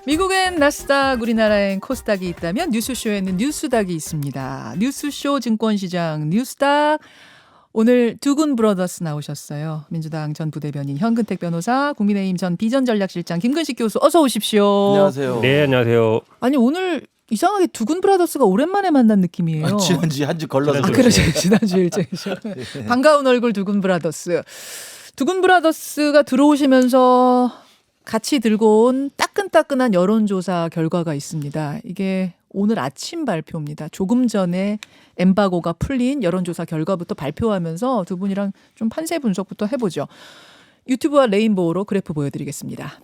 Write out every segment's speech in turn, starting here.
미국엔 나스닥, 우리나라엔 코스닥이 있다면 뉴스쇼에는 뉴스닥이 있습니다. 뉴스쇼 증권시장 뉴스닥. 오늘 두군 브러더스 나오셨어요. 민주당 전 부대변인 현근택 변호사, 국민의힘 전 비전전략실장 김근식 교수 어서 오십시오. 안녕하세요. 네, 안녕하세요. 아니 오늘 이상하게 두군 브라더스가 오랜만에 만난 느낌이에요. 지난주에 한 주 걸러서. 그러죠. 지난주 일정이죠. 반가운 얼굴 두군 브라더스. 두군 브라더스가 들어오시면서 같이 들고 온 따끈따끈한 여론조사 결과가 있습니다. 이게 오늘 아침 발표입니다. 조금 전에 엠바고가 풀린 여론조사 결과부터 발표하면서 두 분이랑 좀 판세 분석부터 해보죠. 유튜브와 레인보우로 그래프 보여드리겠습니다.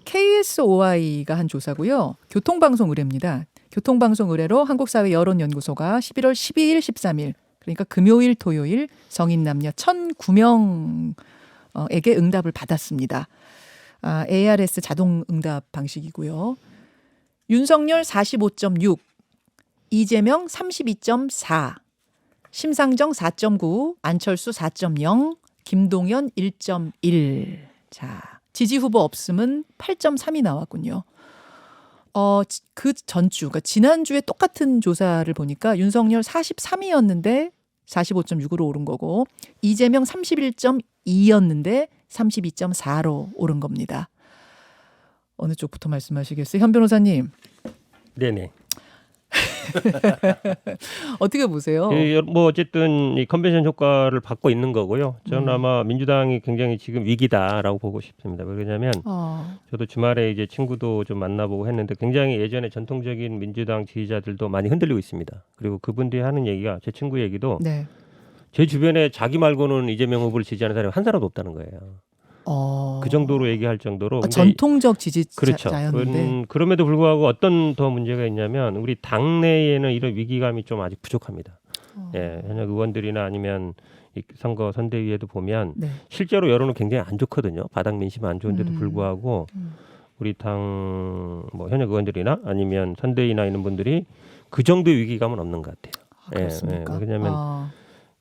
KSOI가 한 조사고요. 교통방송 의뢰입니다. 교통방송 의뢰로 한국사회여론연구소가 11월 12일, 13일 그러니까 금요일, 토요일 성인 남녀 1,009명에게 응답을 받았습니다. ARS 자동 응답 방식이고요. 윤석열 45.6, 이재명 32.4, 심상정 4.9, 안철수 4.0, 김동연 1.1. 자, 지지 후보 없음은 8.3이 나왔군요. 그 전주, 그러니까 지난주에 똑같은 조사를 보니까 윤석열 43이었는데 45.6으로 오른 거고 이재명 31.2였는데 32.4로 오른 겁니다. 어느 쪽부터 말씀하시겠어요? 현 변호사님. 네네. 어떻게 보세요? 뭐 어쨌든 이 컨벤션 효과를 받고 있는 거고요. 저는 아마 민주당이 굉장히 지금 위기다라고 보고 싶습니다. 왜냐하면 저도 주말에 이제 친구도 좀 만나보고 했는데 굉장히 예전에 전통적인 민주당 지지자들도 많이 흔들리고 있습니다. 그리고 그분들이 하는 얘기가 제 친구 얘기도 네. 제 주변에 자기 말고는 이재명 후보를 지지하는 사람이 한 사람도 없다는 거예요. 그 정도로 얘기할 정도로 전통적 그렇죠. 지지자였는데 그럼에도 불구하고 어떤 더 문제가 있냐면 우리 당내에는 이런 위기감이 좀 아직 부족합니다. 예, 현역 의원들이나 아니면 이 선거 선대위에도 보면 네. 실제로 여론은 굉장히 안 좋거든요. 바닥 민심 안 좋은데도 불구하고 우리 당 뭐 현역 의원들이나 아니면 선대위나 이런 분들이 그 정도의 위기감은 없는 것 같아요. 그렇습니까? 왜냐하면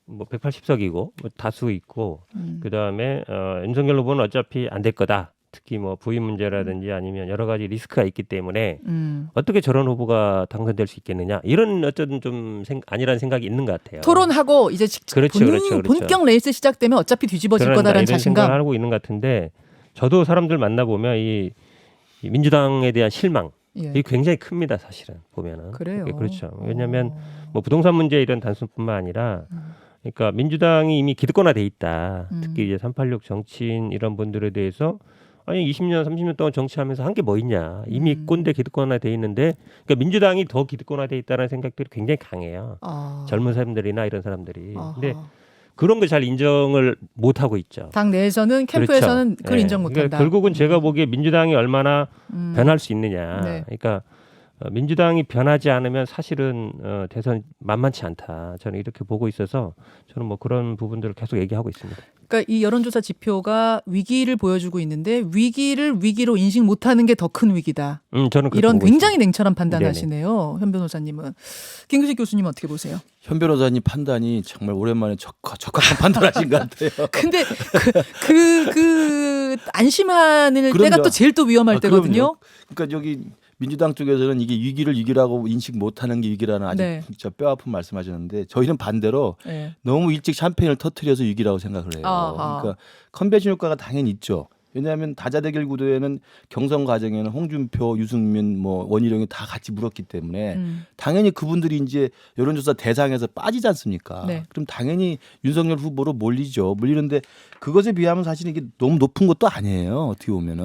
뭐 180석이고 뭐 다수 있고 그다음에 윤석열 후보는 어차피 안 될 거다. 특히 뭐 부인 문제라든지 아니면 여러 가지 리스크가 있기 때문에 어떻게 저런 후보가 당선될 수 있겠느냐 이런 어쨌든 좀 아니라는 생각이 있는 것 같아요. 토론하고 이제 그렇죠. 본격 레이스 시작되면 어차피 뒤집어질 거다라는 이런 자신감. 생각을 하고 있는 것 같은데 저도 사람들 만나보면 이 민주당에 대한 실망 이게 굉장히 큽니다. 사실은 보면은. 그래요. 그렇죠. 왜냐하면 뭐 부동산 문제 이런 단순뿐만 아니라 그러니까 민주당이 이미 기득권화돼 있다. 특히 이제 386 정치인 이런 분들에 대해서 아니 20년, 30년 동안 정치하면서 한 게 뭐 있냐. 이미 꼰대 기득권화돼 있는데 그러니까 민주당이 더 기득권화돼 있다는 생각들이 굉장히 강해요. 젊은 사람들이나 이런 사람들이. 근데 그런 거 잘 인정을 못 하고 있죠. 당 내에서는 캠프에서는 그렇죠. 그걸 인정 못 한다. 그러니까 결국은 제가 보기에 민주당이 얼마나 변할 수 있느냐. 네. 그러니까 민주당이 변하지 않으면 사실은 대선 만만치 않다. 저는 이렇게 보고 있어서 저는 뭐 그런 부분들을 계속 얘기하고 있습니다. 그러니까 이 여론조사 지표가 위기를 보여주고 있는데 위기를 위기로 인식 못하는 게 더 큰 위기다. 저는 이런 보고 굉장히 있습니다. 냉철한 판단하시네요. 현 변호사님은. 김근식 교수님 어떻게 보세요? 현 변호사님 판단이 정말 오랜만에 적합한 판단하신 것 같아요. 근데 그 안심하는 그럼요. 때가 또 제일 또 위험할 때거든요. 그럼요. 그러니까 여기 민주당 쪽에서는 이게 위기를 위기라고 인식 못하는 게 위기라는 아주 네. 진짜 뼈아픈 말씀하셨는데 저희는 반대로 네. 너무 일찍 샴페인을 터뜨려서 위기라고 생각을 해요. 아하. 그러니까 컨벤션 효과가 당연히 있죠. 왜냐하면 다자대결 구도에는 경선 과정에는 홍준표, 유승민, 뭐 원희룡이 다 같이 물었기 때문에 당연히 그분들이 이제 여론조사 대상에서 빠지지 않습니까? 네. 그럼 당연히 윤석열 후보로 몰리죠. 몰리는데 그것에 비하면 사실 이게 너무 높은 것도 아니에요. 어떻게 보면은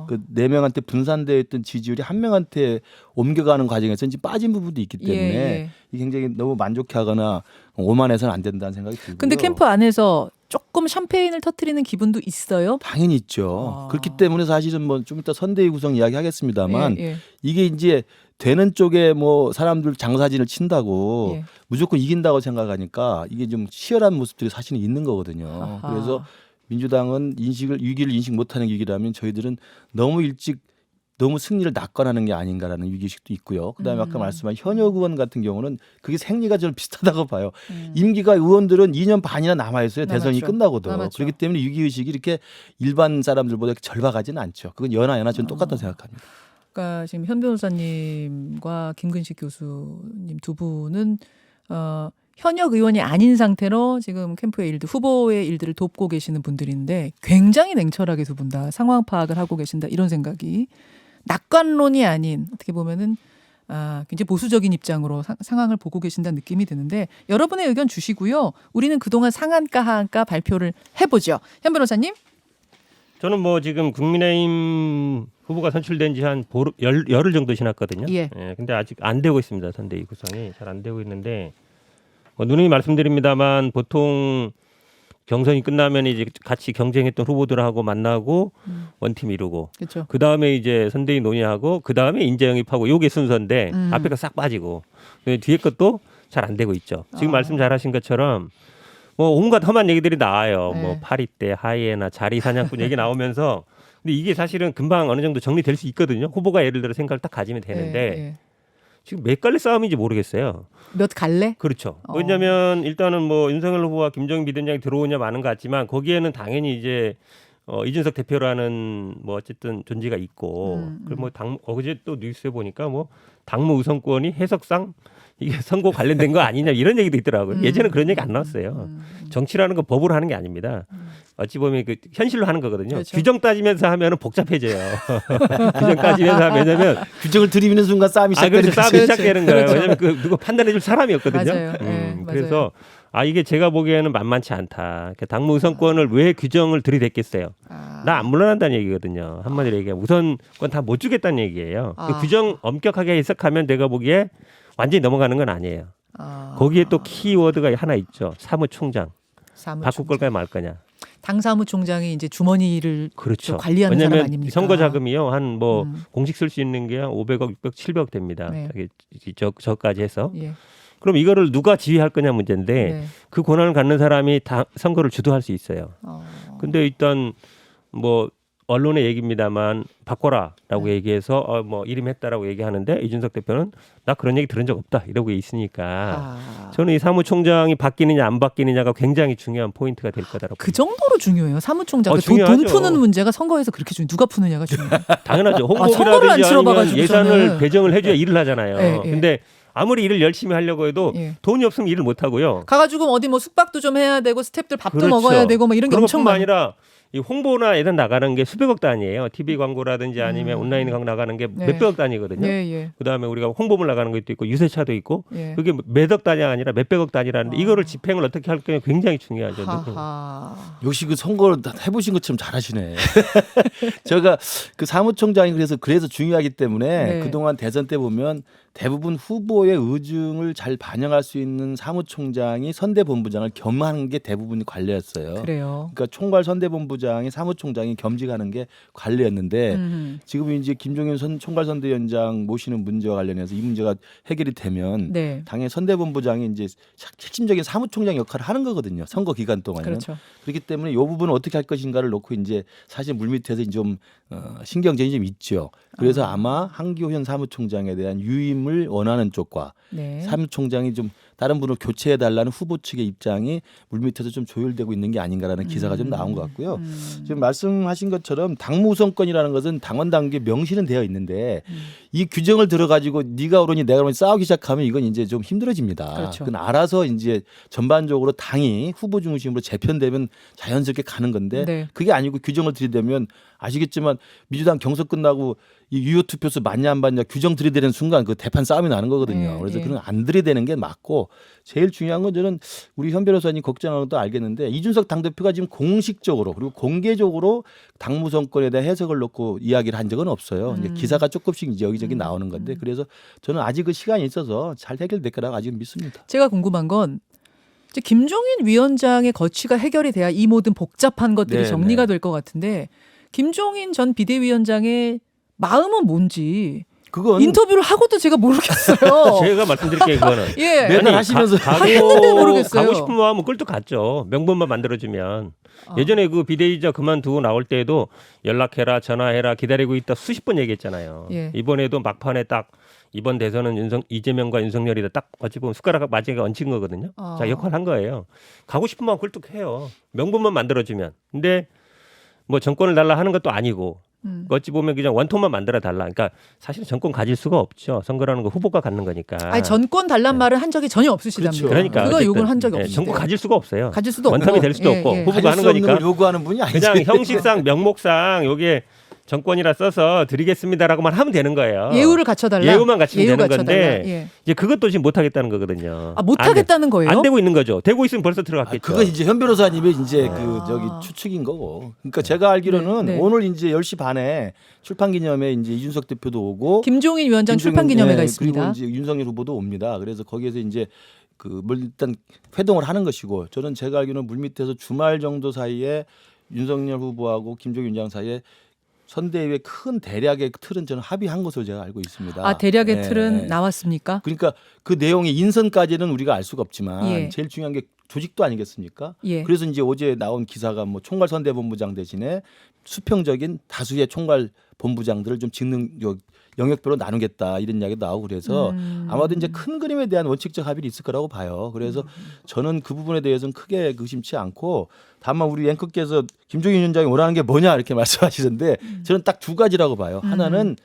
그 네 명한테 분산되어 있던 지지율이 한 명한테 옮겨가는 과정에서 이제 빠진 부분도 있기 때문에 이게 굉장히 너무 만족해하거나 오만해서는 안 된다는 생각이 들고요. 근데 캠프 안에서 조금 샴페인을 터뜨리는 기분도 있어요? 당연히 있죠. 그렇기 때문에 사실은 뭐 좀 이따 선대위 구성 이야기하겠습니다만 이게 이제 되는 쪽에 뭐 사람들 장사진을 친다고 무조건 이긴다고 생각하니까 이게 좀 치열한 모습들이 사실은 있는 거거든요. 아하. 그래서 민주당은 위기를 인식 못하는 위기라면 저희들은 너무 일찍 너무 승리를 낙관하는 게 아닌가라는 위기의식도 있고요. 그다음에 아까 말씀한 현역 의원 같은 경우는 그게 생리가 저는 비슷하다고 봐요. 임기가 의원들은 2년 반이나 남아있어요. 대선이 끝나고도. 남았죠. 그렇기 때문에 위기의식이 이렇게 일반 사람들보다 절박하지는 않죠. 그건 연하연하 저는 똑같다고 생각합니다. 그러니까 지금 현 변호사님과 김근식 교수님 두 분은 현역 의원이 아닌 상태로 지금 캠프의 일들, 후보의 일들을 돕고 계시는 분들인데 굉장히 냉철하게 두 분 다 상황 파악을 하고 계신다 이런 생각이 낙관론이 아닌 어떻게 보면은 굉장히 보수적인 입장으로 상황을 보고 계신다는 느낌이 드는데 여러분의 의견 주시고요. 우리는 그동안 상한가 하한가 발표를 해보죠. 현 변호사님. 저는 뭐 지금 국민의힘 후보가 선출된 지 한 열흘 정도 지났거든요. 예. 근데 아직 안 되고 있습니다. 선대위 구성이 잘 안 되고 있는데 뭐 누누이 말씀드립니다만 보통 경선이 끝나면 이제 같이 경쟁했던 후보들하고 만나고 원팀 이루고 그렇죠. 그 다음에 이제 선대위 논의하고 그 다음에 인재 영입하고 요게 순서인데 앞에 거 싹 빠지고 뒤에 것도 잘 안 되고 있죠. 지금 말씀 잘하신 것처럼 뭐 온갖 험한 얘기들이 나와요. 네. 뭐 파리떼, 하이에나, 자리 사냥꾼 얘기 나오면서 근데 이게 사실은 금방 어느 정도 정리될 수 있거든요. 후보가 예를 들어 생각을 딱 가지면 되는데 예. 지금 몇 갈래 싸움인지 모르겠어요. 몇 갈래? 그렇죠. 왜냐하면 일단은 뭐 윤석열 후보와 김종인 비대위원장이 들어오냐 마는 것 같지만 거기에는 당연히 이제 이준석 대표라는 뭐 어쨌든 존재가 있고 그리고 뭐 어제 또 뉴스에 보니까 뭐 당무 우선권이 해석상 이게 선거 관련된 거 아니냐 이런 얘기도 있더라고요. 예전에는 그런 얘기 안 나왔어요. 정치라는 건 법으로 하는 게 아닙니다. 어찌 보면 그 현실로 하는 거거든요. 그렇죠. 규정 따지면서 하면은 복잡해져요. 규정 따지면서 하면 왜냐면 규정을 들이미는 순간 싸움이 시작되는 그렇죠. 싸움이 그렇죠. 시작되는 거예요. 그렇죠. 왜냐면 그 누가 판단해줄 사람이 없거든요. 맞아요. 네, 맞아요. 그래서 이게 제가 보기에는 만만치 않다. 당무 우선권을 왜 규정을 들이댔겠어요? 나 안 물러난다는 얘기거든요. 한마디로 얘기하면 우선권 다 못 주겠다는 얘기예요. 그 규정 엄격하게 해석하면 내가 보기에 완전히 넘어가는 건 아니에요. 거기에 또 키워드가 하나 있죠. 사무총장. 바꿀 걸까요 말 거냐. 당 사무총장이 이제 주머니를 그렇죠. 관리하는 사람 왜냐하면 아닙니까? 선거 자금이요. 한 뭐 공식 쓸 수 있는 게 한 500억, 600억, 700억 됩니다. 네. 저까지 해서. 예. 그럼 이거를 누가 지휘할 거냐 문제인데 네. 그 권한을 갖는 사람이 다 선거를 주도할 수 있어요. 근데 일단 뭐 언론의 얘기입니다만 바꿔라라고 얘기해서 뭐 이름했다라고 얘기하는데 이준석 대표는 나 그런 얘기 들은 적 없다 이러고 있으니까 저는 이 사무총장이 바뀌느냐 안 바뀌느냐가 굉장히 중요한 포인트가 될 거다라고. 그 정도로 중요해요. 사무총장. 돈 중요하죠. 푸는 문제가 선거에서 그렇게 중요해요. 누가 푸느냐가 중요해요. 당연하죠. 선거를 안 홍보비라든지 아니면 치러봐가지고 예산을 저는. 배정을 해줘야 일을 하잖아요. 예, 예. 근데 아무리 일을 열심히 하려고 해도 예. 돈이 없으면 일을 못 하고요. 가가지고 어디 뭐 숙박도 좀 해야 되고 스태프들 밥도 그렇죠. 먹어야 되고 뭐 이런 게 그런 엄청 것뿐만 많아요. 아니라 이 홍보나 예산 나가는 게 수백억 단위예요. TV 광고라든지 아니면 온라인 광고 나가는 게 네. 몇백억 단위거든요. 예. 그다음에 우리가 홍보물 나가는 것도 있고 유세차도 있고 예. 그게 몇억 단위가 아니라 몇백억 단위라는데 이거를 집행을 어떻게 할 거냐 굉장히 중요하죠. 하하. 역시 그 선거를 해보신 것처럼 잘하시네. 제가 그 사무총장이 그래서 중요하기 때문에 네. 그동안 대선 때 보면 대부분 후보의 의중을 잘 반영할 수 있는 사무총장이 선대본부장을 겸하는 게 대부분 관례였어요. 그래요. 그러니까 총괄 선대본부장이 사무총장이 겸직하는 게 관례였는데 지금 이제 김종인 총괄 선대위원장 모시는 문제와 관련해서 이 문제가 해결이 되면 네. 당연히 선대본부장이 이제 핵심적인 사무총장 역할을 하는 거거든요. 선거 기간 동안은. 그렇죠. 그렇기 때문에 이 부분을 어떻게 할 것인가를 놓고 이제 사실 물밑에서 좀 신경전이 좀 있죠. 그래서 아마 한기호 사무총장에 대한 유임을 원하는 쪽과 네. 사무총장이 좀 다른 분을 교체해 달라는 후보 측의 입장이 물밑에서 좀 조율되고 있는 게 아닌가라는 기사가 좀 나온 것 같고요. 지금 말씀하신 것처럼 당무 우선권이라는 것은 당원 당규에 명시는 되어 있는데 이 규정을 들어가지고 네가 오르니 내가 오르니 싸우기 시작하면 이건 이제 좀 힘들어집니다. 그렇죠. 그건 알아서 이제 전반적으로 당이 후보 중심으로 재편되면 자연스럽게 가는 건데 네. 그게 아니고 규정을 들이대면 아시겠지만 민주당 경선 끝나고 이 유효 투표수 맞냐 안 맞냐 규정 들이대는 순간 그 대판 싸움이 나는 거거든요. 네, 그래서 네. 그런 거 안 들이대는 게 맞고 제일 중요한 건 저는 우리 현 변호사님 걱정하는 것도 알겠는데 이준석 당대표가 지금 공식적으로 그리고 공개적으로 당무선권에 대한 해석을 놓고 이야기를 한 적은 없어요. 이제 기사가 조금씩 이제 여기저기 나오는 건데 그래서 저는 아직 그 시간이 있어서 잘 해결될 거라고 아직은 믿습니다. 제가 궁금한 건 이제 김종인 위원장의 거취가 해결이 돼야 이 모든 복잡한 것들이 네, 정리가 네. 될 것 같은데 김종인 전 비대위원장의 마음은 뭔지 그건 인터뷰를 하고도 제가 모르겠어요. 제가 말씀드릴게요 이거는. 예. 매달 하시면서 했는데 모르겠어요. 가고 싶은 마음은 꿀떡 갔죠. 명분만 만들어주면. 예전에 그 비대위자 그만두고 나올 때에도 연락해라, 전화해라, 기다리고 있다 수십 번 얘기했잖아요. 예. 이번에도 막판에 딱 이번 대선은 이재명과 윤석열이다 딱 어찌 보면 숟가락 마지막에 얹힌 거거든요. 자 역할 한 거예요. 가고 싶은 마음 꿀떡해요. 명분만 만들어주면. 근데 뭐 정권을 달라 하는 것도 아니고 어찌 보면 그냥 원통만 만들어 달라. 그러니까 사실 정권 가질 수가 없죠. 선거라는 거 후보가 갖는 거니까. 아니 전권 달란 말은 한 적이 전혀 없으시답니다. 그렇죠. 그러니까 그거 어쨌든, 요구를 한 적이 없으시대요. 정권 가질 수가 없어요. 가질 수도 없고. 원탑이 될 수도 없고 후보가 가질 하는 수 없는 거니까 걸 요구하는 분이 아니지. 그냥 형식상 명목상 요게 정권이라 써서 드리겠습니다라고만 하면 되는 거예요. 예우를 갖춰달라. 예우만 갖추면 예우 되는 갖춰달라. 건데 예. 이제 그것도 지금 못 하겠다는 거거든요. 아, 못 하겠다는 거예요? 안 되고 있는 거죠. 되고 있으면 벌써 들어갔겠죠. 그건 이제 현 변호사님의 이제 그 저기 추측인 거고. 그러니까 제가 알기로는 네, 네. 오늘 이제 10시 반에 출판 기념회 이제 이준석 대표도 오고 김종인 위원장 출판 기념회가 있습니다. 그리고 이제 윤석열 후보도 옵니다. 그래서 거기에서 이제 그 일단 회동을 하는 것이고 저는 제가 알기로는 물밑에서 주말 정도 사이에 윤석열 후보하고 김종인 위원장 사이에 선대위의 큰 대략의 틀은 저는 합의한 것으로 제가 알고 있습니다. 아 대략의 네. 틀은 나왔습니까? 그러니까 그 내용의 인선까지는 우리가 알 수가 없지만 예. 제일 중요한 게 조직도 아니겠습니까? 예. 그래서 이제 어제 나온 기사가 뭐 총괄선대본부장 대신에 수평적인 다수의 총괄본부장들을 좀 직능 영역별로 나누겠다 이런 이야기도 나오고 그래서 아마도 이제 큰 그림에 대한 원칙적 합의는 있을 거라고 봐요. 그래서 저는 그 부분에 대해서는 크게 의심치 않고 다만 우리 앵커께서 김종인 위원장이 원하는 게 뭐냐 이렇게 말씀하시던데 저는 딱 두 가지라고 봐요. 하나는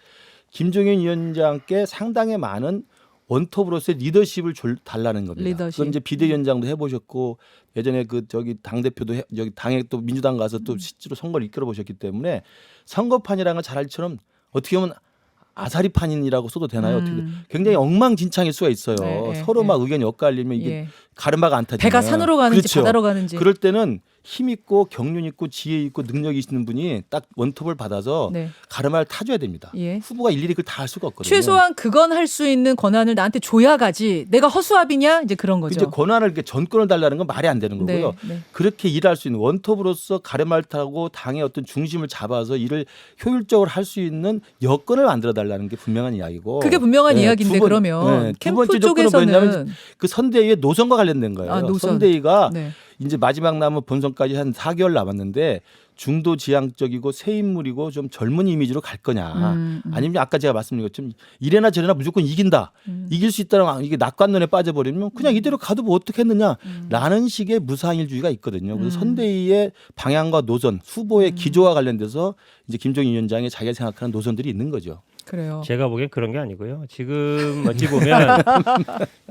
김종인 위원장께 상당히 많은 원톱으로서의 리더십을 달라는 겁니다. 리더십. 그건 이제 비대위원장도 해보셨고 예전에 그 저기 당 대표도 여기 당에 또 민주당 가서 또 실제로 선거를 이끌어 보셨기 때문에 선거판이라는 걸 잘 알지처럼 어떻게 보면 아사리판이라고 써도 되나요? 어떻게 굉장히 엉망진창일 수가 있어요. 네, 서로 네. 막 의견이 엇갈리면 이게 예. 가르마가 안 타지면 배가 산으로 가는지 그렇죠. 바다로 가는지. 그럴 때는 힘 있고 경륜 있고 지혜 있고 능력이 있는 분이 딱 원톱을 받아서 네. 가르마를 타줘야 됩니다. 예. 후보가 일일이 그걸 다 할 수가 없거든요. 최소한 그건 할 수 있는 권한을 나한테 줘야 가지. 내가 허수아비냐 이제 그런 거죠. 이제 권한을 이렇게 전권을 달라는 건 말이 안 되는 거고요. 네, 네. 그렇게 일할 수 있는 원톱으로서 가르마를 타고 당의 어떤 중심을 잡아서 일을 효율적으로 할 수 있는 여건을 만들어 달라는 게 분명한 이야기고. 그게 분명한 네, 이야기인데 그러면 두 캠프 번째 조건은 쪽에서는 뭐냐면 그 선대위의 노선과 관련된 거예요. 아, 노선. 선대위가 네. 이제 마지막 남은 본선까지 한 4개월 남았는데 중도 지향적이고 새 인물이고 좀 젊은 이미지로 갈 거냐 아니면 아까 제가 말씀드린 것처럼 이래나 저래나 무조건 이긴다 이길 수 있다면 이게 낙관론에 빠져버리면 그냥 이대로 가도 뭐 어떻겠느냐라는 식의 무상일주의가 있거든요. 그래서 선대위의 방향과 노선 후보의 기조와 관련돼서 이제 김종인 위원장이 자기가 생각하는 노선들이 있는 거죠. 그래요. 제가 보기엔 그런 게 아니고요. 지금 어찌 보면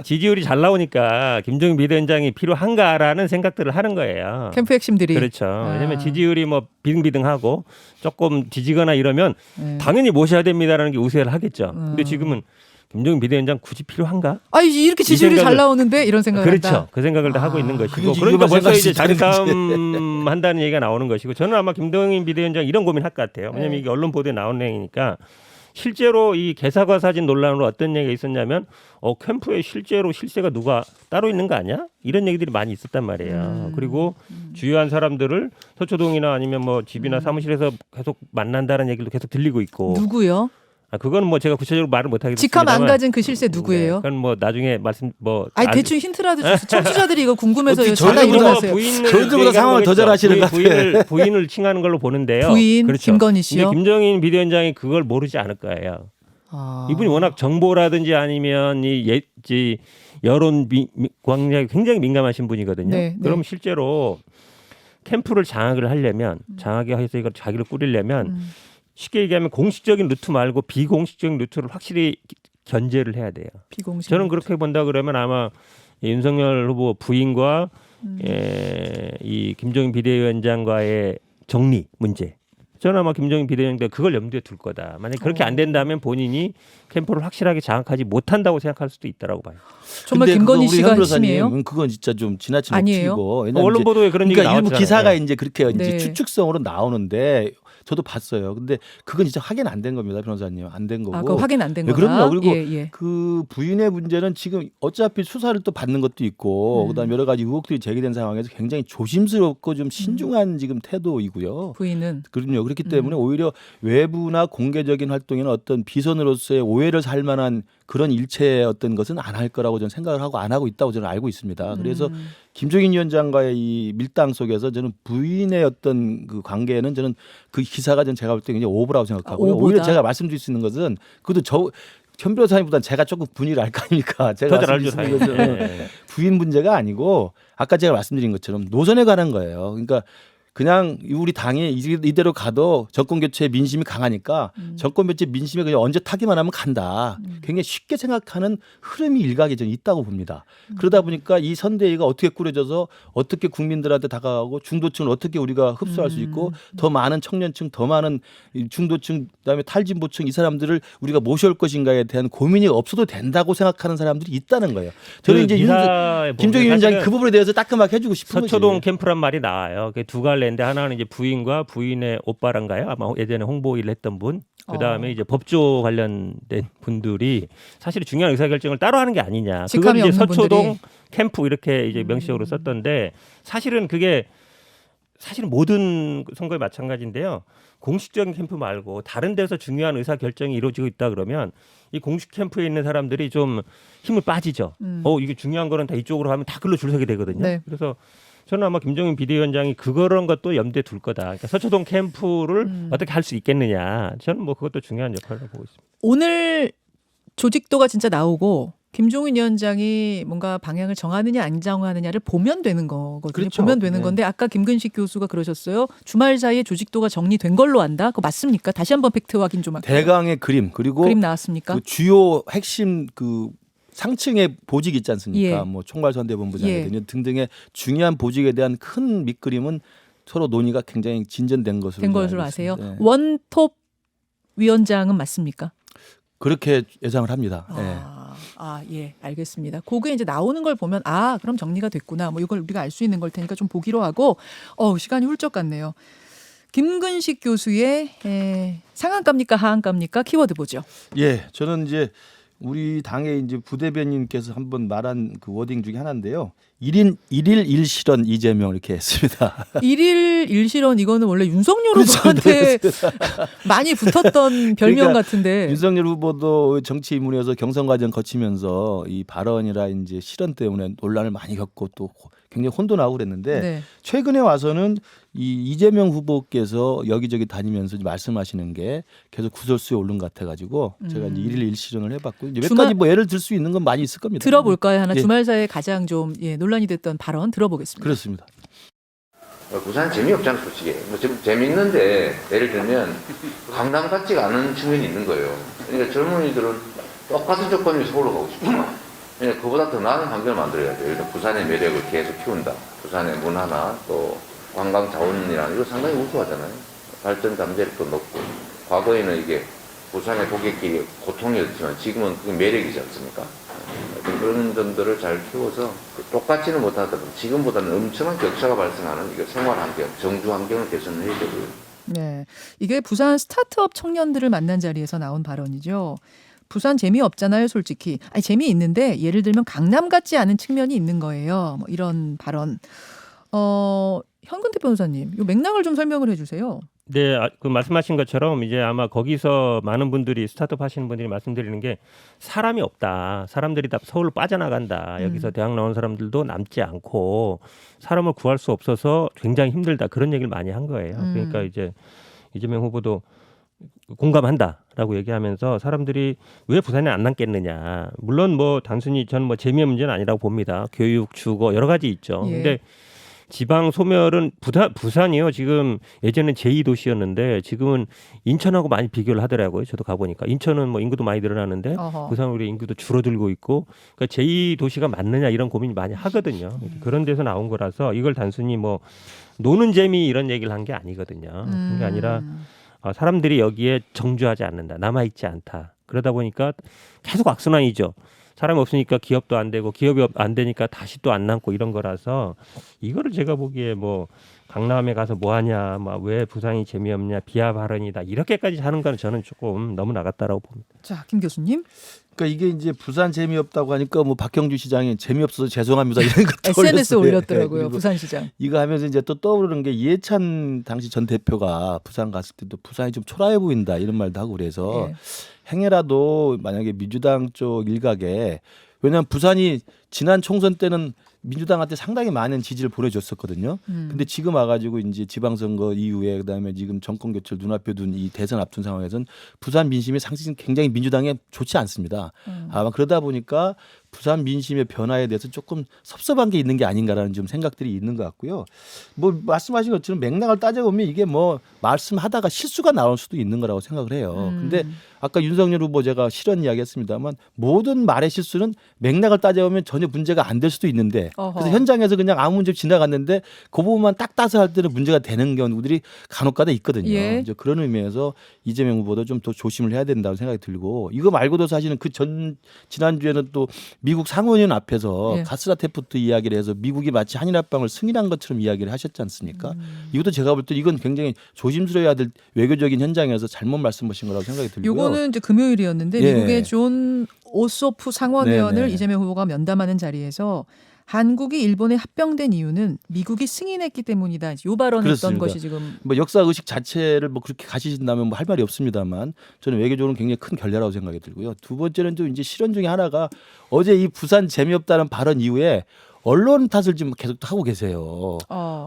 지지율이 잘 나오니까 김종인 비대위원장이 필요한가라는 생각들을 하는 거예요. 캠프 핵심들이. 그렇죠. 왜냐하면 지지율이 뭐 비등비등하고 조금 뒤지거나 이러면 네. 당연히 모셔야 됩니다라는 게 우세를 하겠죠. 근데 지금은 김종인 비대위원장 굳이 필요한가? 아 이렇게 지지율이 잘 나오는데 이런 생각을 그렇죠. 한다. 그 생각을 다 하고 있는 것이고 그게 그러니까 이거만 벌써 생각할 이제 수 있다는 자리싸움 한다는 얘기가 나오는 것이고 저는 아마 김종인 비대위원장 이런 고민할 것 같아요. 왜냐하면 네. 이게 언론 보도에 나온 내용이니까 실제로 이 개사과 사진 논란으로 어떤 얘기가 있었냐면 캠프에 실제로 실세가 누가 따로 있는 거 아니야? 이런 얘기들이 많이 있었단 말이에요. 그리고 주요한 사람들을 서초동이나 아니면 뭐 집이나 사무실에서 계속 만난다는 얘기도 계속 들리고 있고. 누구요? 그건 뭐 제가 구체적으로 말을 못 하겠습니다. 직함 안 가진 그 실세 누구예요? 그건 뭐 나중에 말씀 뭐 아니 대충 힌트라도 주세요. 청취자들이 이거 궁금해서 어떻게 전화 저희들보다 일어나세요. 저희들보다 상황을 더 잘 아시는 것 같아요. 부인을 칭하는 걸로 보는데요. 부인 그렇죠. 김건희 씨요? 근데 김종인 비대위원장이 그걸 모르지 않을 거예요. 아. 이분이 워낙 정보라든지 아니면 이 여론 광량이 굉장히 민감하신 분이거든요. 네, 그럼 네. 실제로 캠프를 장악을 하려면 장악을 해서 이걸 자기를 꾸리려면 쉽게 얘기하면 공식적인 루트 말고 비공식적인 루트를 확실히 견제를 해야 돼요. 비공식. 저는 그렇게 본다 그러면 아마 윤석열 후보 부인과 이 김종인 비대위원장과의 정리 문제. 저는 아마 김종인 비대위원장 그걸 염두에 둘 거다. 만약 그렇게 안 된다면 본인이 캠프를 확실하게 장악하지 못한다고 생각할 수도 있다라고 봐요. 정말 근데 김건희 그거 우리 씨가 현 변호사님, 핵심이에요? 그건 진짜 좀 지나친 아니에요? 옵티고. 왜냐면 언론 이제 보도에 그런 얘기가 그러니까 일부 나왔잖아요. 기사가 네. 이제 그렇게 이제 네. 추측성으로 나오는데 저도 봤어요. 근데 그건 진짜 확인 안 된 겁니다, 변호사님. 안 된 거고. 아, 그거 확인 안 된 네, 거다. 그럼요. 그리고 예. 그 부인의 문제는 지금 어차피 수사를 또 받는 것도 있고 그다음 여러 가지 의혹들이 제기된 상황에서 굉장히 조심스럽고 좀 신중한 지금 태도이고요. 부인은 그럼요. 그렇기 때문에 오히려 외부나 공개적인 활동에는 어떤 비선으로서의 오해를 살 만한 그런 일체의 어떤 것은 안 할 거라고 저는 생각을 하고 안 하고 있다고 저는 알고 있습니다. 그래서 김종인 위원장과의 이 밀당 속에서 저는 부인의 어떤 그 관계는 저는 그 기사가 전 제가 볼 때 굉장히 오버라고 생각하고요. 오버다. 오히려 제가 말씀드릴 수 있는 것은 그것도 현 변호사님보다는 제가 조금 분위를 알 거 아닙니까? 제가 더 잘 알죠, 말씀드릴 수 있는 것은 당연히. 부인 문제가 아니고 아까 제가 말씀드린 것처럼 노선에 관한 거예요. 그러니까 그냥 우리 당이 이대로 가도 정권 교체 민심이 강하니까 정권 교체 민심에 그냥 언제 타기만 하면 간다. 굉장히 쉽게 생각하는 흐름이 일각에 좀 있다고 봅니다. 그러다 보니까 이 선대위가 어떻게 꾸려져서 어떻게 국민들한테 다가가고 중도층을 어떻게 우리가 흡수할 수 있고 더 많은 청년층, 더 많은 중도층, 그다음에 탈진보층 이 사람들을 우리가 모셔올 것인가에 대한 고민이 없어도 된다고 생각하는 사람들이 있다는 거예요. 저는 이제 김종인 위원장이 그 부분에 대해서 따끔하게 해주고 싶은 거지. 서초동 캠프란 말이 나와요. 그게 두 갈래인데 하나는 이제 부인과 부인의 오빠란가요? 아마 예전에 홍보 일 했던 분. 그 다음에 이제 법조 관련된 분들이 사실 중요한 의사결정을 따로 하는 게 아니냐. 그걸 이제 서초동 분들이. 캠프 이렇게 이제 명시적으로 썼던데 사실은 그게 사실은 모든 선거에 마찬가지인데요. 공식적인 캠프 말고 다른 데서 중요한 의사결정이 이루어지고 있다 그러면 이 공식 캠프에 있는 사람들이 좀 힘을 빠지죠. 이게 중요한 거는 다 이쪽으로 하면 다 글로 줄 서게 되거든요. 네. 그래서 저는 아마 김종인 비대위원장이 그런 것도 염두에 둘 거다. 그러니까 서초동 캠프를 어떻게 할 수 있겠느냐. 저는 뭐 그것도 중요한 역할을 보고 있습니다. 오늘 조직도가 진짜 나오고 김종인 위원장이 뭔가 방향을 정하느냐 안 정하느냐를 보면 되는 거거든요. 그렇죠. 보면 되는 네. 건데 아까 김근식 교수가 그러셨어요. 주말 사이에 조직도가 정리된 걸로 안다. 그거 맞습니까? 다시 한번 팩트 확인 좀 할게요. 대강의 그림 그리고 그림 나왔습니까? 그 주요 핵심 그 상층의 보직 있지 않습니까? 예. 뭐 총괄선대본부장이든 예. 등등의 중요한 보직에 대한 큰 밑그림은 서로 논의가 굉장히 진전된 것으로 된 것으로 알고 아세요? 있습니다. 네. 원톱 위원장은 맞습니까? 그렇게 예상을 합니다. 네. 예, 알겠습니다. 그게 이제 나오는 걸 보면 그럼 정리가 됐구나. 뭐 이걸 우리가 알 수 있는 걸 테니까 좀 보기로 하고 시간이 훌쩍 갔네요. 김근식 교수의 상한가입니까 하한가입니까? 키워드 보죠. 예, 저는 이제 우리 당의 이제 부대변인께서 한번 말한 그 워딩 중에 하나인데요. 1일 1실현 이재명 이렇게 했습니다. 1일 1실현 이거는 원래 윤석열 후보한테 많이 붙었던 별명 그러니까 같은데. 윤석열 후보도 정치 인물이어서 경선 과정 거치면서 이 발언이라 이제 실현 때문에 논란을 많이 겪고 또 굉장히 혼도 나고 그랬는데 네. 최근에 와서는 이 이재명 후보께서 여기저기 다니면서 말씀하시는 게 계속 구설수에 오른 것 같아가지고 제가 이제 1일 1실현을 해봤고 몇 가지 뭐 예를 들 수 있는 건 많이 있을 겁니다. 들어볼까요? 하나 예. 주말 사이에 가장 좀 논란이 됐던 발언 들어보겠습니다. 그렇습니다. 부산 재미없잖아 솔직히. 뭐 재밌는데 예를 들면 강남 같지가 않은 측면이 있는 거예요. 그러니까 젊은이들은 똑같은 조건이 서울로 가고 싶어요. 그러니까 그보다 더 나은 환경을 만들어야 돼요. 예를 들어 부산의 매력을 계속 키운다. 부산의 문화나 또 관광 자원이나 이거 상당히 우수하잖아요. 발전 잠재력도 높고 과거에는 이게 부산의 고객길이 고통이었지만 지금은 그게 매력이지 않습니까? 그런 점들을 잘 키워서 똑같지는 못하더라도 지금보다는 엄청난 격차가 발생하는 이거 생활 환경, 정주 환경을 개선해야 되고요. 네, 이게 부산 스타트업 청년들을 만난 자리에서 나온 발언이죠. 부산 재미없잖아요, 솔직히. 아니 재미있는데 예를 들면 강남 같지 않은 측면이 있는 거예요. 뭐 이런 발언. 현근택 변호사님, 이 맥락을 좀 설명을 해주세요. 네, 그 말씀하신 것처럼 이제 아마 거기서 많은 분들이 스타트업 하시는 분들이 말씀드리는 게 사람이 없다. 사람들이 다 서울로 빠져나간다. 여기서 대학 나온 사람들도 남지 않고 사람을 구할 수 없어서 굉장히 힘들다. 그런 얘기를 많이 한 거예요. 그러니까 이제 이재명 후보도 공감한다라고 얘기하면서 사람들이 왜 부산에 안 남겠느냐. 물론 뭐 단순히 저는 뭐 재미의 문제는 아니라고 봅니다. 교육, 주거 여러 가지 있죠. 예. 근데 지방 소멸은 부산이요. 지금 예전엔 제2도시였는데 지금은 인천하고 많이 비교를 하더라고요. 저도 가보니까 인천은 뭐 인구도 많이 늘어나는데 부산 우리 인구도 줄어들고 있고 그러니까 제2도시가 맞느냐 이런 고민이 많이 하거든요. 그런 데서 나온 거라서 이걸 단순히 뭐 노는 재미 이런 얘기를 한 게 아니거든요. 그게 아니라 사람들이 여기에 정주하지 않는다. 남아있지 않다. 그러다 보니까 계속 악순환이죠. 사람이 없으니까 기업도 안 되고 기업이 안 되니까 다시 또 안 남고 이런 거라서 이거를 제가 보기에 뭐 강남에 가서 뭐 하냐, 뭐 왜 부산이 재미없냐, 비하 발언이다 이렇게까지 하는 건 저는 조금 너무 나갔다라고 봅니다. 자, 김 교수님. 그러니까 이게 이제 부산 재미없다고 하니까 뭐 박형주 시장이 재미없어서 죄송합니다 이런 것도 SNS 올렸더라고요. 네, 부산시장. 이거 하면서 이제 또 떠오르는 게 이해찬 당시 전 대표가 부산 갔을 때도 부산이 좀 초라해 보인다 이런 말도 하고 그래서 행여라도 만약에 민주당 쪽 일각에 왜냐하면 부산이 지난 총선 때는 민주당한테 상당히 많은 지지를 보내줬었거든요. 근데 지금 와가지고 이제 지방선거 이후에 그다음에 지금 정권 교체를 눈앞에 둔 이 대선 앞둔 상황에서는 부산 민심의 상승이 굉장히 민주당에 좋지 않습니다. 아마 그러다 보니까 부산 민심의 변화에 대해서 조금 섭섭한 게 있는 게 아닌가라는 좀 생각들이 있는 것 같고요. 뭐 말씀하신 것처럼 맥락을 따져보면 이게 뭐 말씀하다가 실수가 나올 수도 있는 거라고 생각을 해요. 근데 아까 윤석열 후보 제가 실언 이야기했습니다만 모든 말의 실수는 맥락을 따져보면 전혀 문제가 안 될 수도 있는데 그래서 현장에서 그냥 아무 문제 없이 지나갔는데 그 부분만 딱 따서 할 때는 문제가 되는 경우들이 간혹가다 있거든요. 예. 이제 그런 의미에서 이재명 후보도 좀 더 조심을 해야 된다고 생각이 들고 이거 말고도 사실은 그 지난주에는 또 미국 상원의원 앞에서 예. 가스라테프트 이야기를 해서 미국이 마치 한일 합방을 승인한 것처럼 이야기를 하셨지 않습니까? 이것도 제가 볼 때 이건 굉장히 조심스러워야 될 외교적인 현장에서 잘못 말씀하신 거라고 생각이 들고요. 요거는 이제 금요일이었는데 예. 미국의 존 오소프 상원의원을 네네. 이재명 후보가 면담하는 자리에서 한국이 일본에 합병된 이유는 미국이 승인했기 때문이다. 요 발언을 했던 그렇습니다. 것이 지금 뭐 역사 의식 자체를 뭐 그렇게 가시신다면 뭐 할 말이 없습니다만 저는 외교적으로는 굉장히 큰 결례라고 생각이 들고요. 두 번째는 좀 이제 실언 중에 하나가 어제 이 부산 재미없다는 발언 이후에 언론 탓을 지금 계속 하고 계세요.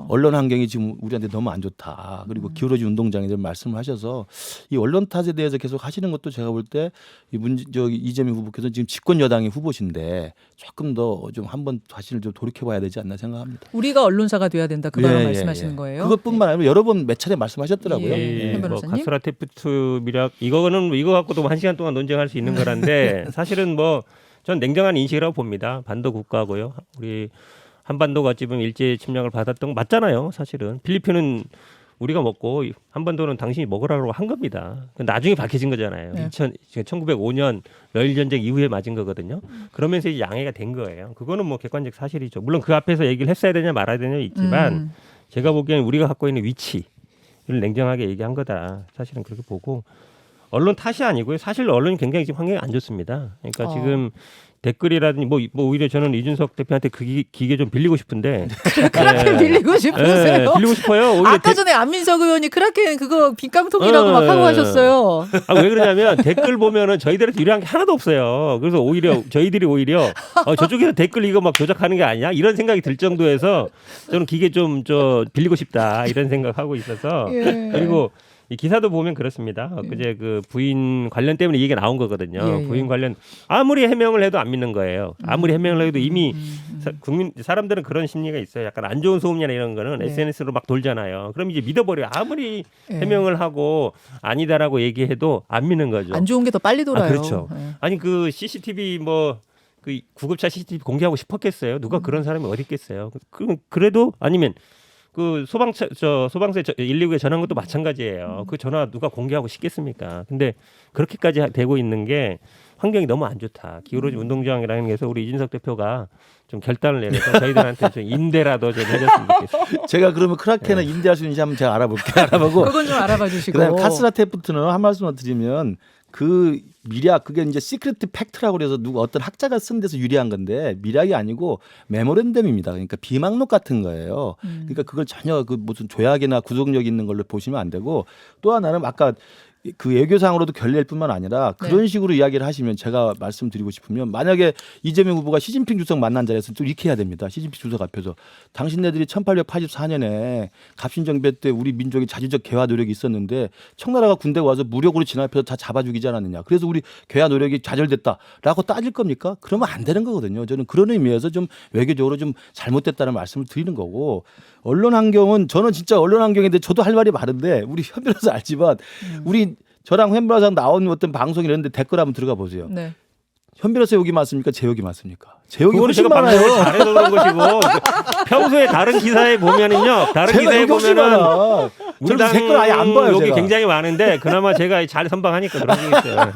언론 환경이 지금 우리한테 너무 안 좋다. 그리고 기울어진 운동장에 대한 말씀을 하셔서 이 언론 탓에 대해서 계속 하시는 것도 제가 볼 때 이재명 후보께서 지금 집권 여당의 후보신데 조금 더 좀 한번 자신을 좀 돌이켜봐야 되지 않나 생각합니다. 우리가 언론사가 돼야 된다. 그 발언 예, 말씀하시는 예. 거예요. 그것뿐만 아니라 여러 번 몇 차례 말씀하셨더라고요. 예. 뭐 변호사님? 가스라테프트 미락 이거는 이거 갖고도 뭐 1시간 동안 논쟁할 수 있는 거란데 사실은 뭐 전 냉정한 인식이라고 봅니다. 반도 국가고요. 우리 한반도가 지금 일제 침략을 받았던 거 맞잖아요. 사실은 필리핀은 우리가 먹고 한반도는 당신이 먹으라고 한 겁니다. 나중에 밝혀진 거잖아요. 네. 1905년 러일 전쟁 이후에 맞은 거거든요. 그러면서 이제 양해가 된 거예요. 그거는 뭐 객관적 사실이죠. 물론 그 앞에서 얘기를 했어야 되냐 말아야 되냐 있지만 제가 보기에는 우리가 갖고 있는 위치를 냉정하게 얘기한 거다. 사실은 그렇게 보고 언론 탓이 아니고요. 사실 언론이 굉장히 지금 환경이 안 좋습니다. 그러니까 지금 댓글이라든지 뭐 오히려 저는 이준석 대표한테 그 기계 좀 빌리고 싶은데 크라켄 빌리고 싶으세요? 빌리고 싶어요. 오히려 아까 전에 안민석 의원이 크라켄 그거 빈깡통이라고 막 하고 하셨어요. 왜 그러냐면 댓글 보면은 저희들한테 유리한 게 하나도 없어요. 그래서 오히려 저희들이 오히려 저쪽에서 댓글 이거 막 조작하는 게 아니야? 이런 생각이 들 정도에서 저는 기계 좀 빌리고 싶다 이런 생각하고 있어서 예. 그리고 이 기사도 보면 그렇습니다. 그제 그 부인 관련 때문에 이게 나온 거거든요. 예, 예. 부인 관련 아무리 해명을 해도 안 믿는 거예요. 아무리 해명을 해도 이미 사람들은 그런 심리가 있어요. 약간 안 좋은 소문이나 이런 거는 네. SNS로 막 돌잖아요. 그럼 이제 믿어버려요. 아무리 예. 해명을 하고 아니다라고 얘기해도 안 믿는 거죠. 안 좋은 게 더 빨리 돌아요. 그렇죠. 예. 아니 그 CCTV 그 구급차 CCTV 공개하고 싶었겠어요. 누가 그런 사람이 어디 있겠어요. 그래도 아니면 그 소방세 119에 전화한 것도 마찬가지예요. 그 전화 누가 공개하고 싶겠습니까? 근데 그렇게까지 되고 있는 게 환경이 너무 안 좋다. 기울어진 운동장이라는 게 해서 우리 이준석 대표가 좀 결단을 내려서 저희들한테 좀 임대라도 좀 해줬으면 좋겠습니다. 제가 그러면 크라켄을 임대할 수 있는지 한번 제가 알아볼게요. 알아보고 그건 좀 알아봐 주시고. 그다음에 카스라테프트는 한 말씀만 드리면 그 미략 그게 이제 시크릿 팩트라고 그래서 어떤 학자가 쓴 데서 유리한 건데 미략이 아니고 메모랜덤입니다. 그러니까 비망록 같은 거예요. 그러니까 그걸 전혀 그 무슨 조약이나 구속력 있는 걸로 보시면 안 되고 또 하나는 아까 그 외교상으로도 결례일 뿐만 아니라 그런 식으로 이야기를 하시면 제가 말씀드리고 싶으면 만약에 이재명 후보가 시진핑 주석 만난 자리에서 또 이렇게 해야 됩니다. 시진핑 주석 앞에서 당신네들이 1884년에 갑신정배 때 우리 민족이 자주적 개화 노력이 있었는데 청나라가 군대가 와서 무력으로 진압해서 다 잡아 죽이지 않았느냐. 그래서 우리 개화 노력이 좌절됐다라고 따질 겁니까? 그러면 안 되는 거거든요. 저는 그런 의미에서 좀 외교적으로 좀 잘못됐다는 말씀을 드리는 거고 언론 환경은 저는 진짜 언론 환경인데 저도 할 말이 많은데 우리 현 변호사 알지만 우리 저랑 현 변호사 나온 어떤 방송 이런 데 댓글 한번 들어가 보세요. 네. 현 변호사 욕이 많습니까? 제 욕이 많습니까? 제 욕이 그거는 훨씬 제가 많아요. 방송을 잘해서 그런 것이고 평소에 다른 기사에 보면은요. 다른 제가 기사에 욕이 훨씬 보면은 많아. 우리 저는 당 댓글 아예 안 봐요. 욕이 제가. 굉장히 많은데 그나마 제가 잘 선방하니까 그런 게 있어요.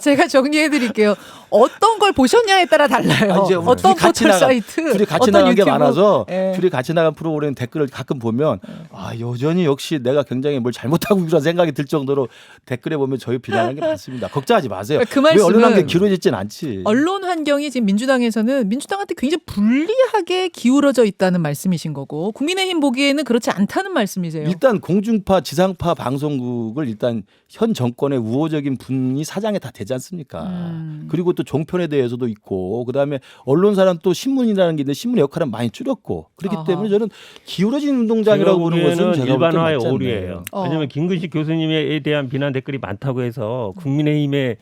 제가 정리해 드릴게요. 어떤 걸 보셨냐에 따라 달라요. 이제 어떤 포털 사이트, 둘이 같이 어떤 나간 게 유튜브. 많아서 예. 둘이 같이 나간 프로그램 댓글을 가끔 보면 아 여전히 역시 내가 굉장히 뭘 잘못하고 있구나 생각이 들 정도로 댓글에 보면 저희 비난하는 게 많습니다. 걱정하지 마세요. 그 왜 언론 말씀은 관계 길어지진 않지. 언론 환경이 지금 민주당에서는 민주당한테 굉장히 불리하게 기울어져 있다는 말씀이신 거고 국민의힘 보기에는 그렇지 않다는 말씀이세요. 일단 공중파 지상파 방송국을 일단 현 정권의 우호적인 분이 사장에 다 되지 않습니까? 그리고 또 종편에 대해서도 있고 그다음에 언론사는 또 신문이라는 게 있는데 신문의 역할은 많이 줄였고 그렇기 아하. 때문에 저는 기울어진 운동장이라고 보는 것은 제가 일반화의 볼 때 맞지 오류예요. 않나요? 왜냐하면 김근식 교수님에 대한 비난 댓글이 많다고 해서 국민의힘에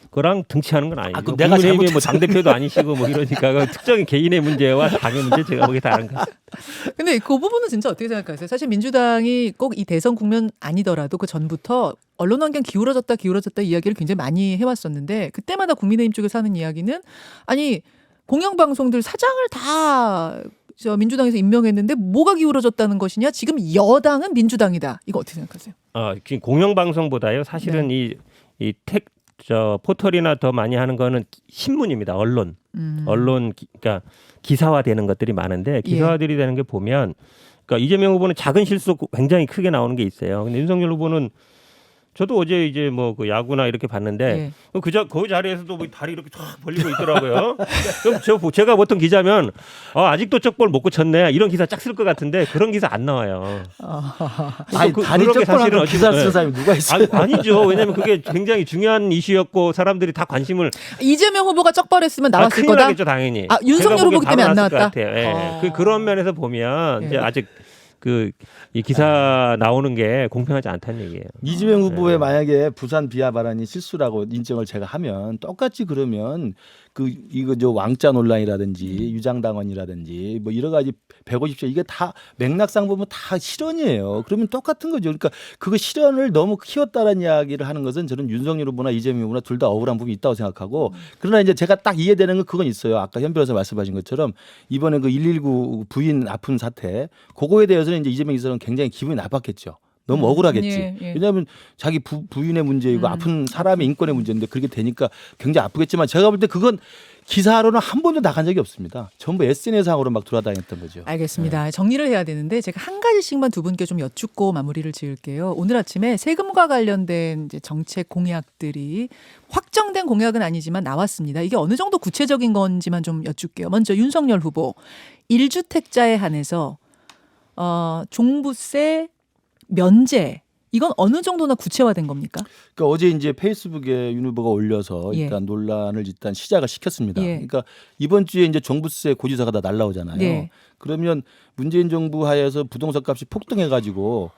그랑 등치하는 건 아니고 그럼 내가 국민의힘의 뭐 잘못했어. 당대표도 아니시고 뭐 이러니까 그 특정인 개인의 문제와 당의 문제 제가 보기에 다른 거. 근데 그 부분은 진짜 어떻게 생각하세요? 사실 민주당이 꼭 이 대선 국면 아니더라도 그 전부터 언론 환경 기울어졌다 이야기를 굉장히 많이 해왔었는데 그때마다 국민의힘 쪽에서 하는 이야기는 아니 공영방송들 사장을 다 민주당에서 임명했는데 뭐가 기울어졌다는 것이냐? 지금 여당은 민주당이다. 이거 어떻게 생각하세요? 지금 공영방송보다요. 사실은 네. 포털이나 더 많이 하는 거는 신문입니다. 언론. 그러니까 기사화되는 것들이 많은데 기사화들이 되는 게 보면 그러니까 이재명 후보는 작은 실수 굉장히 크게 나오는 게 있어요. 근데 윤석열 후보는 저도 어제 이제 뭐 그 야구나 이렇게 봤는데 그 자리에서도 뭐 다리 이렇게 쫙 벌리고 있더라고요. 그럼 제가 보통 기자면 아직도 쪽볼 못 고쳤네 이런 기사 쫙 쓸 것 같은데 그런 기사 안 나와요. 아니 다리 쩍벌하는 기사 쓰는 사람이 누가 있어요? 아니죠. 왜냐하면 그게 굉장히 중요한 이슈였고 사람들이 다 관심을 이재명 후보가 쩍벌했으면 나왔을 큰일 거다. 나겠죠 당연히. 윤석열 제가 보기엔 후보기 때문에 안 바로 나왔을 나왔다. 것 같아요. 예. 그런 면에서 보면 이제 아직 이 기사 나오는 게 공평하지 않다는 얘기예요. 이재명 후보의 만약에 부산 비하 발언이 실수라고 인정을 제가 하면 똑같이 그러면 이거 왕자 논란이라든지 유장당원이라든지 뭐 여러 가지 150조 이게 다 맥락상 보면 다 실언이에요. 그러면 똑같은 거죠. 그러니까 그거 실언을 너무 키웠다는 이야기를 하는 것은 저는 윤석열 후보나 이재명 후보나 둘 다 억울한 부분이 있다고 생각하고 그러나 이제 제가 딱 이해되는 건 그건 있어요. 아까 현 변호사 말씀하신 것처럼 이번에 그 119 부인 아픈 사태 그거에 대해서는 이제 이재명 지사는 굉장히 기분이 나빴겠죠. 너무 억울하겠지. 왜냐하면 자기 부인의 문제이고 아픈 사람의 인권의 문제인데 그렇게 되니까 굉장히 아프겠지만 제가 볼 때 그건 기사로는 한 번도 나간 적이 없습니다. 전부 SNS상으로 막 돌아다녔던 거죠. 알겠습니다. 정리를 해야 되는데 제가 한 가지씩만 두 분께 좀 여쭙고 마무리를 지을게요. 오늘 아침에 세금과 관련된 이제 정책 공약들이 확정된 공약은 아니지만 나왔습니다. 이게 어느 정도 구체적인 건지만 좀 여쭐게요. 먼저 윤석열 후보 1주택자에 한해서 종부세 면제 이건 어느 정도나 구체화된 겁니까? 그러니까 어제 이제 페이스북에 윤 후보가 올려서 일단 논란을 일단 시작을 시켰습니다. 그러니까 이번 주에 이제 종부세 고지서가 다 날라오잖아요. 그러면 문재인 정부 하에서 부동산 값이 폭등해가지고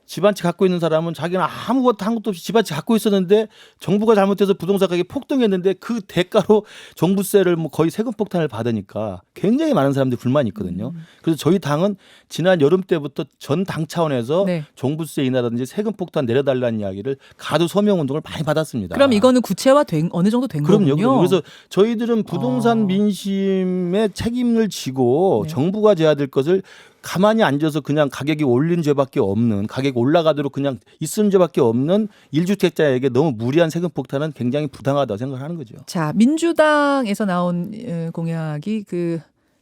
집 한 채 갖고 있는 사람은 자기는 아무것도 한 것도 없이 집 한 채 갖고 있었는데 정부가 잘못해서 부동산 가격이 폭등했는데 그 대가로 종부세를 뭐 거의 세금 폭탄을 받으니까 굉장히 많은 사람들이 불만이 있거든요. 그래서 저희 당은 지난 여름 때부터 전 당 차원에서 종부세 인하라든지 세금 폭탄 내려달라는 이야기를 가두 서명 운동을 많이 받았습니다. 그럼 이거는 구체화된 어느 정도 된 거군요. 그럼요. 그래서 저희들은 부동산 민심의 책임을 지고 정부가 져야 될 것을 가만히 앉아서 그냥 가격이 올린 죄밖에 없는 가격이 올라가도록 그냥 있는 죄밖에 없는 1주택자에게 너무 무리한 세금 폭탄은 굉장히 부당하다고 생각하는 거죠. 자, 민주당에서 나온 공약이 그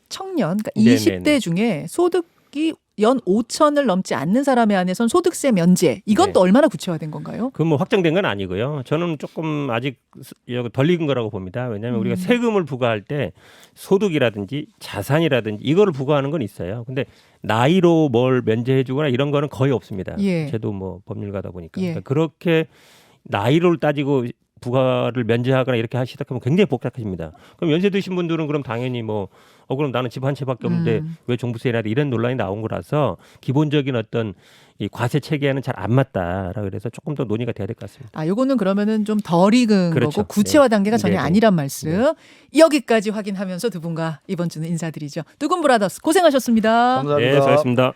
청년 그러니까 20대 중에 소득이 연 5천을 넘지 않는 사람에 한해선 소득세 면제. 이건 또 얼마나 구체화된 건가요? 그건 뭐 확정된 건 아니고요. 저는 조금 아직 덜 익은 거라고 봅니다. 왜냐하면 우리가 세금을 부과할 때 소득이라든지 자산이라든지 이거를 부과하는 건 있어요. 근데 나이로 뭘 면제해주거나 이런 거는 거의 없습니다. 제도 뭐 법률가다 보니까. 그러니까 그렇게 나이를 따지고 부과를 면제하거나 이렇게 하시다 보면 굉장히 복잡해집니다. 그럼 연세 드신 분들은 그럼 당연히 그럼 나는 집 한 채밖에 없는데 왜 종부세 해야 돼? 이런 논란이 나온 거라서 기본적인 어떤 이 과세 체계에는 잘 안 맞다라 그래서 조금 더 논의가 돼야 될 것 같습니다. 요거는 그러면은 좀 덜 익은 거고 구체화 단계가 전혀 아니란 말씀. 여기까지 확인하면서 두 분과 이번 주는 인사드리죠. 두군 브라더스 고생하셨습니다. 감사합니다. 네, 수고하셨습니다.